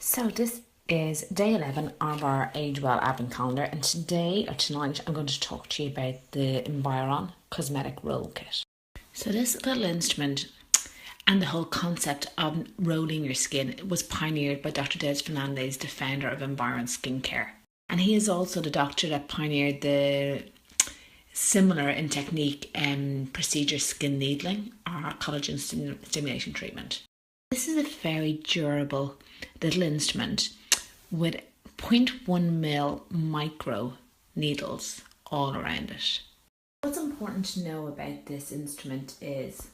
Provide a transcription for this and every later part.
So this is day 11 of our Age Well Advent Calendar, and today or tonight I'm going to talk to you about the Environ Cosmetic Roll Kit. So this little instrument and the whole concept of rolling your skin was pioneered by Dr. Des Fernandez, the founder of Environ Skincare. And he is also the doctor that pioneered the similar in technique procedure skin needling or collagen stimulation treatment. This is a very durable little instrument with 0.1 mil micro needles all around it. What's important to know about this instrument is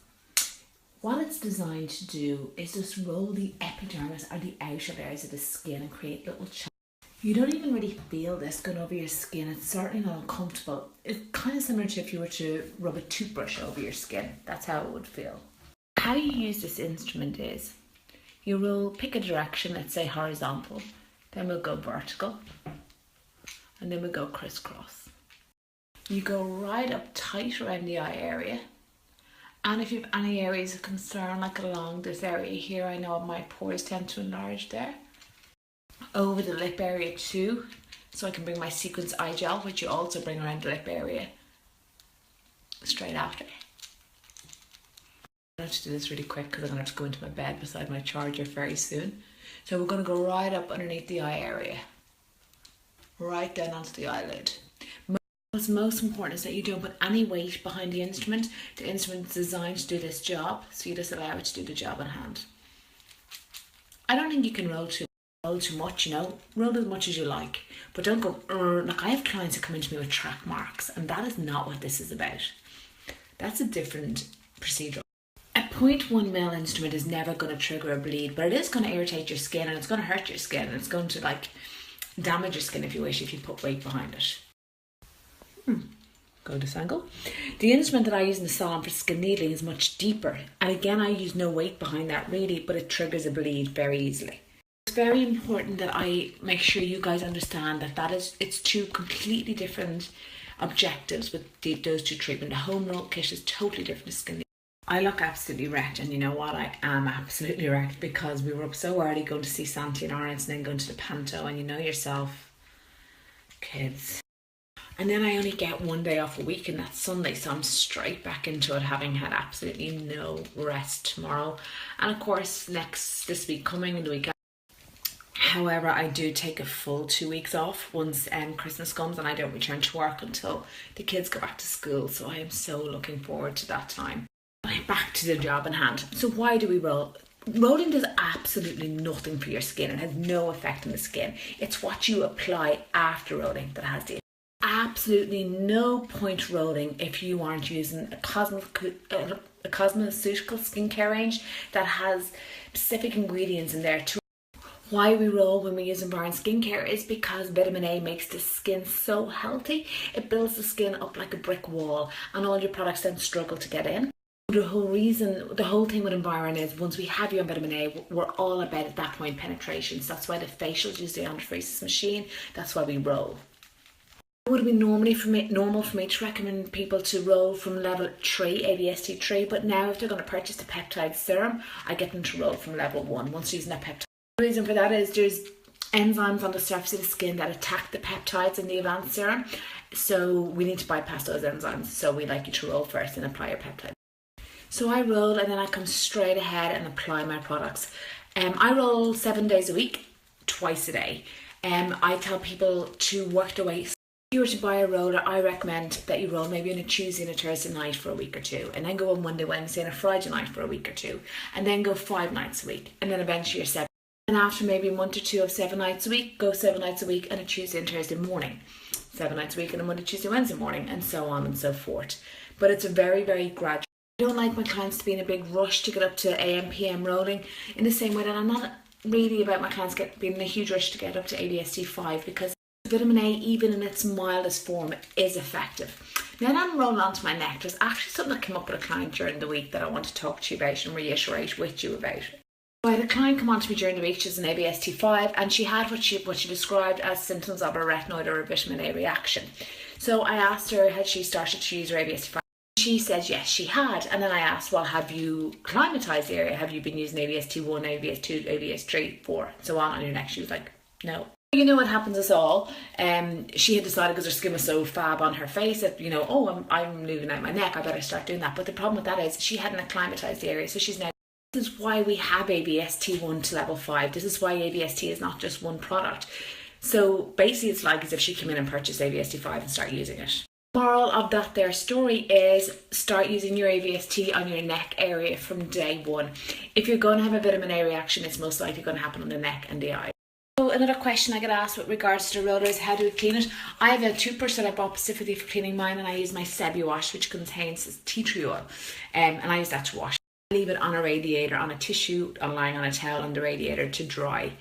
what it's designed to do is just roll the epidermis or the outer layers of the skin and create little channels. You don't even really feel this going over your skin. It's certainly not uncomfortable. It's kind of similar to if you were to rub a toothbrush over your skin. That's how it would feel. How you use this instrument is you pick a direction, let's say horizontal, then we'll go vertical, and then we'll go crisscross. You go right up tight around the eye area, and if you have any areas of concern, like along this area here, I know my pores tend to enlarge there. Over the lip area too, so I can bring my Sequence eye gel, which you also bring around the lip area straight after. I have to do this really quick because I'm going to have to go into my bed beside my charger very soon. So we're going to go right up underneath the eye area, right down onto the eyelid. What's most important is that you don't put any weight behind the instrument. The instrument is designed to do this job, so you just allow it to do the job in hand. I don't think you can roll too much, roll as much as you like, but don't go, like I have clients who come into me with track marks, and that is not what this is about. That's a different procedure. A 0.1 mil instrument is never going to trigger a bleed, but it is going to irritate your skin and it's going to hurt your skin and it's going to damage your skin if you wish, if you put weight behind it. Go this angle. The instrument that I use in the salon for skin needling is much deeper, and again I use no weight behind that really, but it triggers a bleed very easily. It's very important that I make sure you guys understand it's two completely different objectives with those two treatments. The home roll kit is totally different to skin needling. I look absolutely wrecked, and you know what, I am absolutely wrecked because we were up so early going to see Santi and Orange and then going to the panto, and you know yourself, kids. And then I only get one day off a week, and that's Sunday, so I'm straight back into it, having had absolutely no rest tomorrow. And of course, this week coming and the week after. However, I do take a full 2 weeks off once Christmas comes, and I don't return to work until the kids go back to school, so I am so looking forward to that time. Back to the job in hand. So why do we roll? Rolling does absolutely nothing for your skin and has no effect on the skin. It's what you apply after rolling that has the effect. Absolutely no point rolling if you aren't using a cosmeceutical skincare range that has specific ingredients in there. Why we roll when we use Environ Skincare is because vitamin A makes the skin so healthy. It builds the skin up like a brick wall, and all your products then struggle to get in. The whole thing with Environ is once we have you on vitamin A, we're all about at that point penetration. So that's why the facials use the anaphoresis machine. That's why we roll. It would be normal for me to recommend people to roll from level 3, ABST 3, but now if they're going to purchase the peptide serum, I get them to roll from level 1 once using that peptide. The reason for that is there's enzymes on the surface of the skin that attack the peptides in the advanced serum, so we need to bypass those enzymes. So we like you to roll first and apply your peptide. So I roll and then I come straight ahead and apply my products. I roll 7 days a week, twice a day. I tell people to work their way. If you were to buy a roller, I recommend that you roll maybe on a Tuesday and a Thursday night for a week or two, and then go on Monday, Wednesday and a Friday night for a week or two, and then go 5 nights a week, and then eventually you're 7. And after maybe a month or two of 7 nights a week, go 7 nights a week and a Tuesday and Thursday morning, 7 nights a week and a Monday, Tuesday, Wednesday morning, and so on and so forth. But it's a very, very gradual. I don't like my clients to be in a big rush to get up to AM, PM rolling in the same way that I'm not really about my clients being in a huge rush to get up to ABST 5, because vitamin A, even in its mildest form, is effective. Then I'm rolling onto my neck. There's actually something that came up with a client during the week that I want to talk to you about and reiterate with you about. I had a client come on to me during the week. She's an ABST 5, and she had what she described as symptoms of a retinoid or a vitamin A reaction. So I asked her, had she started to use her ABST 5? She says yes, she had. And then I asked, well, have you climatized the area? Have you been using ABS-T1, ABS-2, ABS-3, 4, and so on your neck? She was like, no. You know what happens us all. She had decided, because her skin was so fab on her face, that, you know, oh, I'm moving out my neck, I better start doing that. But the problem with that is she hadn't acclimatized the area, so she's now. This is why we have ABS-T1 to level 5. This is why ABS-T is not just one product. So basically it's like as if she came in and purchased ABS-T5 and started using it. Moral of that there story is start using your ABS-T on your neck area from day one. If you're going to have a vitamin A reaction, it's most likely going to happen on the neck and the eye. So another question I get asked with regards to the roller is how do we clean it? I have a toothbrush that I bought specifically for cleaning mine, and I use my Sebi wash, which contains tea tree oil, and I use that to wash. I leave it on a radiator, on a tissue, on lying on a towel on the radiator to dry.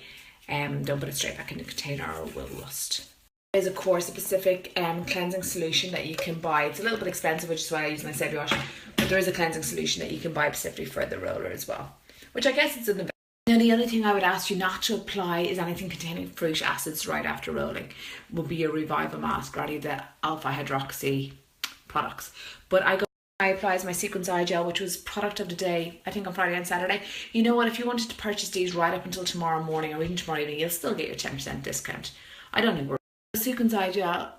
Don't put it straight back in the container or it will rust. There's of course a specific cleansing solution that you can buy. It's a little bit expensive, which is why I use my Sebi wash, but there is a cleansing solution that you can buy specifically for the roller as well, which I guess it's in the. Now the only thing I would ask you not to apply is anything containing fruit acids right after rolling. Would be your Revival mask or any of the alpha hydroxy products. But I apply my Sequence Eye Gel, which was product of the day, I think on Friday and Saturday. You know what, if you wanted to purchase these right up until tomorrow morning or even tomorrow evening, you'll still get your 10% discount. I don't think we're. The Sequence Eye Gel,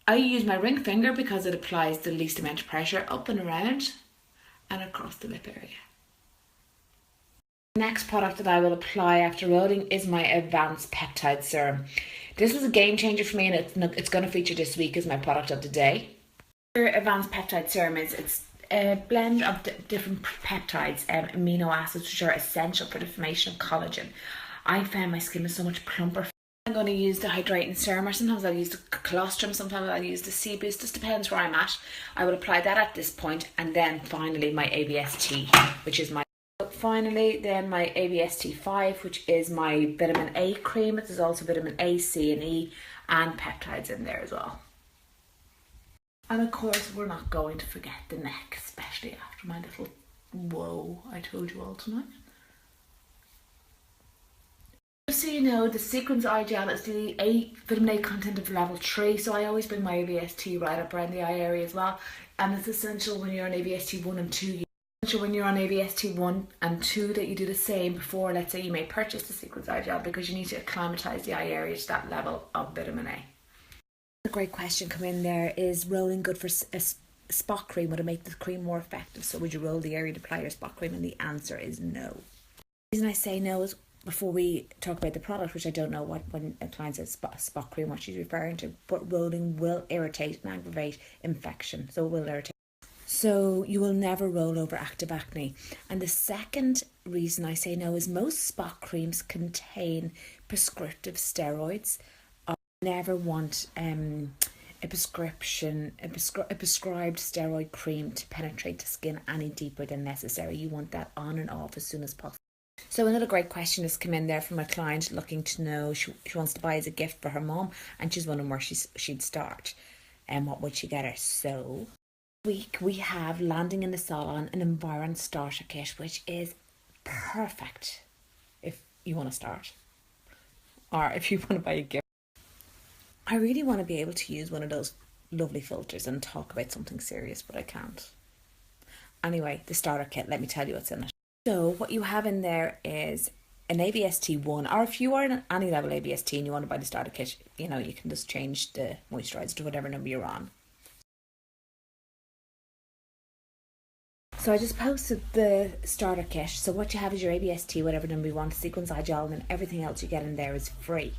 I use my ring finger because it applies the least amount of pressure up and around and across the lip area. The next product that I will apply after rolling is my Advanced Peptide Serum. This was a game changer for me, and it's going to feature this week as my product of the day. Your Advanced Peptide Serum it's a blend of different peptides and amino acids which are essential for the formation of collagen. I found my skin was so much plumper. I'm going to use the hydrating serum, or sometimes I'll use the colostrum, sometimes I'll use the sea boost, just depends where I'm at. I will apply that at this point, and then finally my ABS-T, which is my. Finally then my ABS-T5, which is my vitamin A cream. There's also vitamin A, C and E and peptides in there as well. And of course we're not going to forget the neck, especially after my little whoa I told you all tonight. Just so you know, the Sequence Eye Gel is the vitamin A content of level 3, so I always bring my ABS-T right up around the eye area as well, and it's essential when you're on ABS-T1 and 2. When you're on ABS-T1 and 2 that you do the same before, let's say you may purchase the Sequence Eye Gel, because you need to acclimatise the eye area to that level of vitamin A. A great question come in there, is rolling good for a spot cream? Would it make the cream more effective? So would you roll the area to apply your spot cream? And the answer is no. The reason I say no is before we talk about the product, which I don't know what when a client says spot cream what she's referring to, but rolling will irritate and aggravate infection, so it will irritate. So you will never roll over active acne. And the second reason I say no is most spot creams contain prescriptive steroids. I never want a prescribed steroid cream to penetrate the skin any deeper than necessary. You want that on and off as soon as possible. So another great question has come in there from a client looking to know, she wants to buy as a gift for her mom, and she's wondering where she'd start and what would she get her. So week we have landing in the salon an Environ starter kit, which is perfect if you want to start or if you want to buy a gift. I really want to be able to use one of those lovely filters and talk about something serious, but I can't. Anyway, the starter kit, let me tell you what's in it. So what you have in there is an ABS-T1, or if you are in any level ABS-T and you want to buy the starter kit, you know, you can just change the moisturizer to whatever number you're on. So I just posted the starter kit. So what you have is your ABS-T, whatever number you want, Sequence Eye Gel, and then everything else you get in there is free.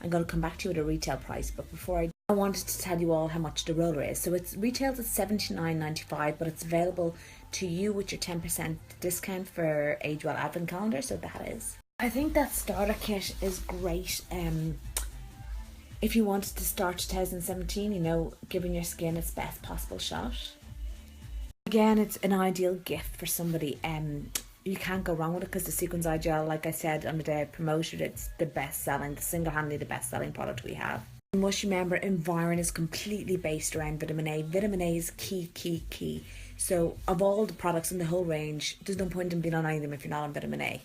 I'm going to come back to you at a retail price, but before I wanted to tell you all how much the roller is. So it's retails at $79.95, but it's available to you with your 10% discount for Agewell Advent Calendar, so that is. I think that starter kit is great if you wanted to start 2017, you know, giving your skin its best possible shot. Again, it's an ideal gift for somebody. You can't go wrong with it because the Sequence Eye Gel, like I said on the day I promoted, it's the best selling, single-handedly the best selling product we have. You must remember, Environ is completely based around vitamin A. Vitamin A is key. So of all the products in the whole range, there's no point in being on any of them if you're not on vitamin A.